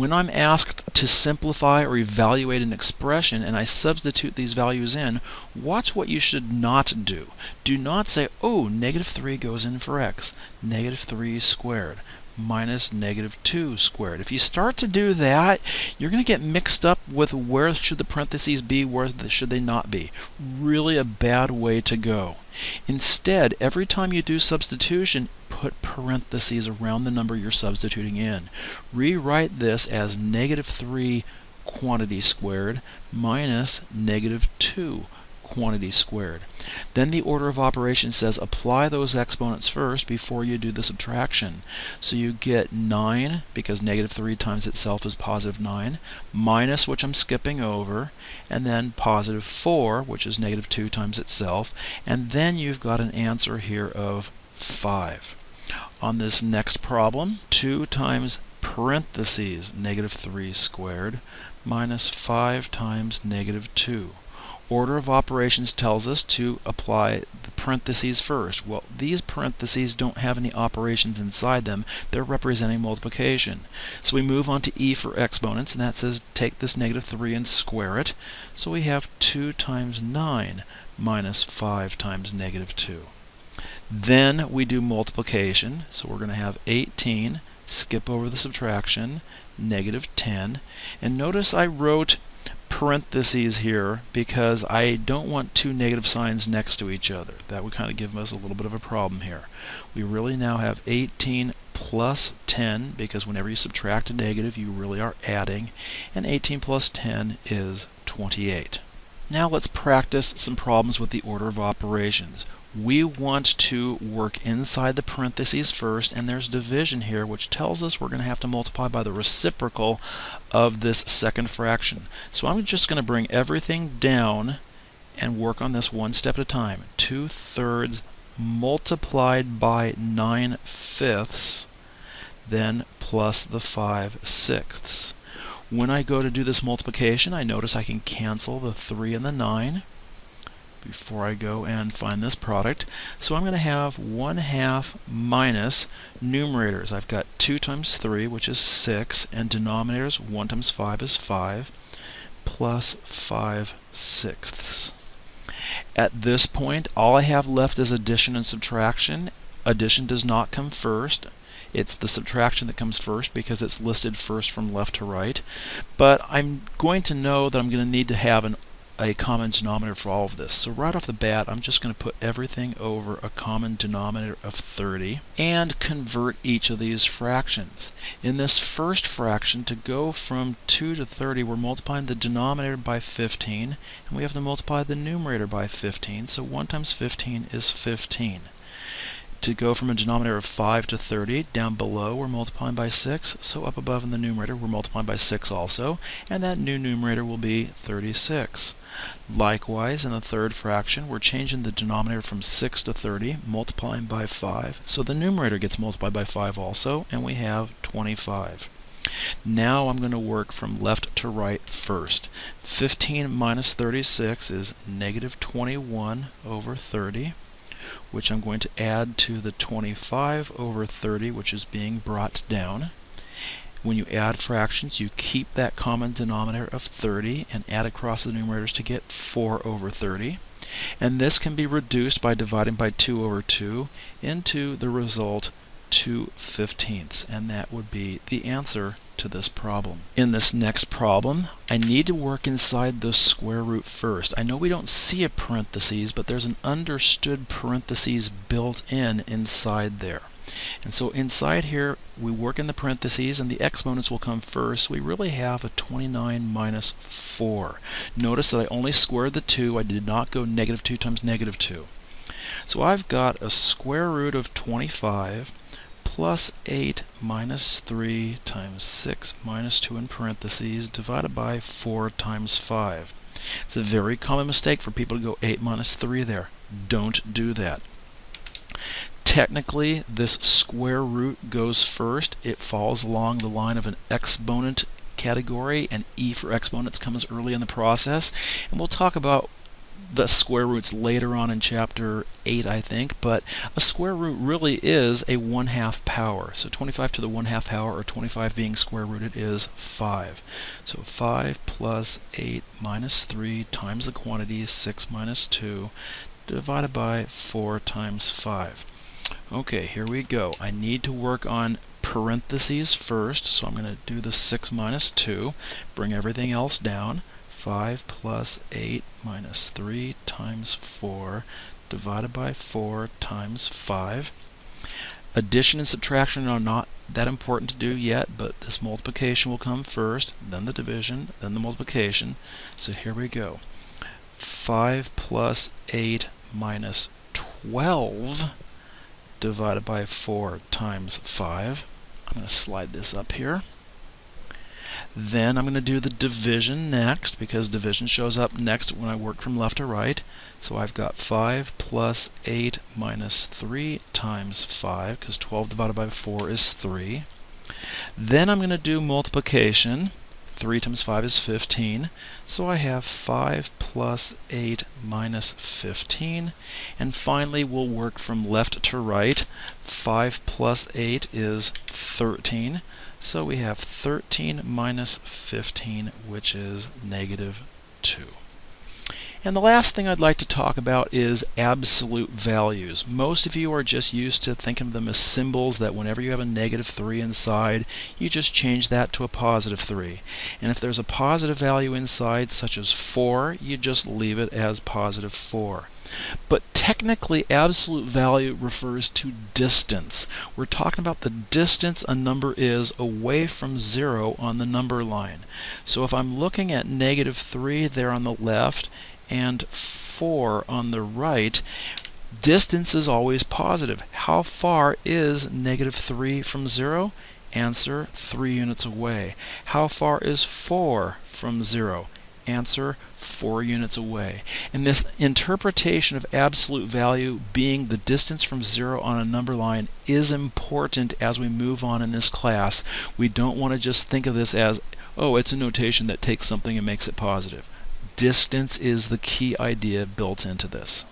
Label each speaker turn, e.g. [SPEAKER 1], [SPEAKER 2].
[SPEAKER 1] When I'm asked to simplify or evaluate an expression and I substitute these values in, watch what you should not do. Do not say, oh, -3 goes in for x, -3 squared minus -2 squared. If you start to do that, you're going to get mixed up with where should the parentheses be, where should they not be. Really a bad way to go. Instead, every time you do substitution, put parentheses around the number you're substituting in. Rewrite this as -3 quantity squared minus -2 quantity squared. Then the order of operations says apply those exponents first before you do the subtraction. So you get 9, because -3 times itself is +9, minus, which I'm skipping over, and then +4, which is -2 times itself, and then you've got an answer here of 5. On this next problem, 2 times parentheses -3 squared minus 5 times -2. Order of operations tells us to apply the parentheses first. Well, these parentheses don't have any operations inside them. They're representing multiplication. So we move on to E for exponents, and that says take this -3 and square it. So we have 2 times 9 minus 5 times -2. Then we do multiplication. So we're going to have 18, skip over the subtraction, -10. And notice I wrote parentheses here because I don't want two negative signs next to each other. That would kind of give us a little bit of a problem here. We really now have 18 plus 10, because whenever you subtract a negative you really are adding, and 18 plus 10 is 28. Now let's practice some problems with the order of operations. We want to work inside the parentheses first, and there's division here, which tells us we're going to have to multiply by the reciprocal of this second fraction. So I'm just going to bring everything down and work on this one step at a time. 2/3 multiplied by 9/5, then plus the 5/6. When I go to do this multiplication, I notice I can cancel the 3 and the 9 before I go and find this product. So I'm going to have 1/2 minus numerators. I've got 2 times 3, which is 6, and denominators, 1 times 5 is 5, plus 5/6. At this point, all I have left is addition and subtraction. Addition does not come first. It's the subtraction that comes first because it's listed first from left to right. But I'm going to know that I'm going to need to have a common denominator for all of this. So right off the bat, I'm just going to put everything over a common denominator of 30 and convert each of these fractions. In this first fraction, to go from 2 to 30, we're multiplying the denominator by 15, and we have to multiply the numerator by 15. So 1 times 15 is 15. To go from a denominator of 5 to 30, down below we're multiplying by 6, so up above in the numerator we're multiplying by 6 also, and that new numerator will be 36. Likewise, in the third fraction, we're changing the denominator from 6 to 30, multiplying by 5, so the numerator gets multiplied by 5 also, and we have 25. Now I'm going to work from left to right first. 15 minus 36 is -21 over 30. Which I'm going to add to the 25 over 30, which is being brought down. When you add fractions, you keep that common denominator of 30 and add across the numerators to get 4 over 30. And this can be reduced by dividing by 2 over 2 into the result 2/15, and that would be the answer to this problem. In this next problem, I need to work inside the square root first. I know we don't see a parentheses, but there's an understood parentheses built in inside there. And so inside here, we work in the parentheses, and the exponents will come first. We really have a 29 minus 4. Notice that I only squared the 2. I did not go -2 times -2. So I've got a square root of 25 plus 8 minus 3 times 6 minus 2 in parentheses divided by 4 times 5. It's a very common mistake for people to go 8 minus 3 there. Don't do that. Technically, this square root goes first. It falls along the line of an exponent category, and E for exponents comes early in the process. And we'll talk about the square roots later on in chapter 8, I think, but a square root really is a 1/2 power. So 25 to the 1/2 power, or 25 being square rooted, is 5. So 5 plus 8 minus 3 times the quantity, 6 minus 2, divided by 4 times 5. Okay, here we go. I need to work on parentheses first, so I'm going to do the 6 minus 2, bring everything else down. 5 plus 8 minus 3 times 4 divided by 4 times 5. Addition and subtraction are not that important to do yet, but this multiplication will come first, then the division, then the multiplication. So here we go. 5 plus 8 minus 12 divided by 4 times 5. I'm going to slide this up here. Then I'm going to do the division next, because division shows up next when I work from left to right. So I've got 5 plus 8 minus 3 times 5, because 12 divided by 4 is 3. Then I'm going to do multiplication. 3 times 5 is 15. So I have 5 plus 8 minus 15. And finally, we'll work from left to right. 5 plus 8 is 13. So we have 13 minus 15, which is negative 2. And the last thing I'd like to talk about is absolute values. Most of you are just used to thinking of them as symbols that whenever you have a negative 3 inside, you just change that to a positive 3. And if there's a positive value inside, such as 4, you just leave it as positive 4. But technically, absolute value refers to distance. We're talking about the distance a number is away from 0 on the number line. So if I'm looking at negative 3 there on the left and 4 on the right, distance is always positive. How far is negative 3 from 0? Answer, 3 units away. How far is 4 from 0? Answer, 4 units away. And this interpretation of absolute value being the distance from 0 on a number line is important as we move on in this class. We don't want to just think of this as, oh, it's a notation that takes something and makes it positive. Distance is the key idea built into this.